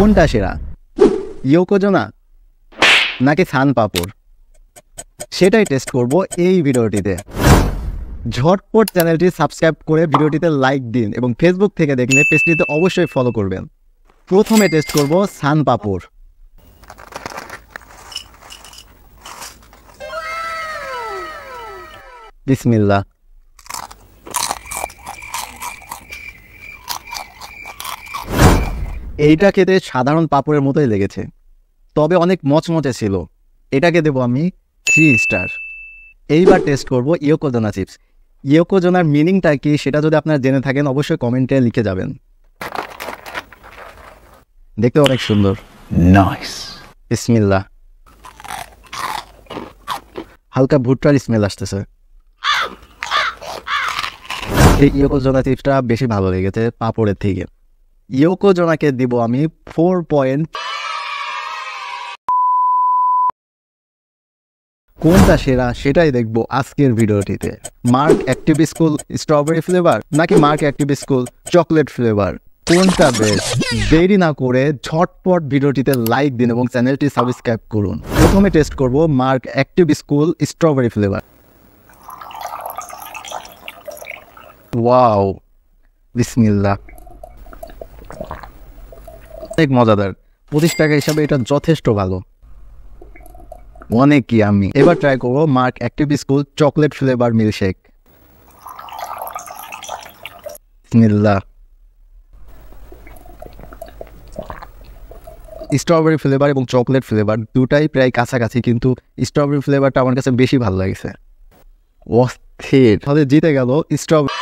কোনটা সেরা, ইয়োকোজোনা নাকি সান পাপড়? সেটাই টেস্ট করব এই ভিডিওটিতে। ঝটপট চ্যানেলটি সাবস্ক্রাইব করে ভিডিওটিতে লাইক দিন এবং ফেসবুক থেকে দেখলে পেজটিতে অবশ্যই ফলো করবেন। প্রথমে টেস্ট করব সান পাপড়। বিসমিল্লাহ। এইটা খেতে সাধারণ পাপড়ের মতোই লেগেছে, তবে অনেক মচমচে ছিল। এটাকে দেবো আমি 3 স্টার। এইবার টেস্ট করব ইয়োকোজোনা চিপস। ইয়োকোজোনার মিনিংটা কি সেটা যদি আপনারা জেনে থাকেন অবশ্যই কমেন্টে লিখে যাবেন। দেখতে অনেক সুন্দর। নাইস। বিসমিল্লাহ। হালকা ভুট্টার স্মেল আসতেছে। এই ইয়োকোজোনা চিপসটা বেশি ভালো লেগেছে পাপড়ের থেকে। ইয়োকোজোনাকে দিব আমি 4 পয়েন্ট। কোনটা সেরা সেটাই দেখবো আজকের ভিডিওটিতে। Mark active school strawberry flavour নাকি Mark active school chocolate flavour, কোনটা বেস্ট? দেরি না করে ঝটপট ভিডিওটিতে লাইক দিন এবং চ্যানেলটি সাবস্ক্রাইব করুন। প্রথমে টেস্ট করব mark active school strawberry flavour. Wow, বিসমিল্লাহ। অনেক মজাদার। 25 টাকা হিসাবে এটা যথেষ্ট ভালো, অনেক ইয়াম্মি। এবার ট্রাই করবো mark active school chocolate flavour milkshake. বিসমিল্লাহ। স্ট্রবেরি ফ্লেভার এবং চকলেট ফ্লেভার দুটাই প্রায় কাছাকাছি, কিন্তু স্ট্রবেরি ফ্লেভারটা আমার কাছে বেশি ভালো লাগছে। অস্থির, তাহলে জিতে গেল স্ট্রবেরি।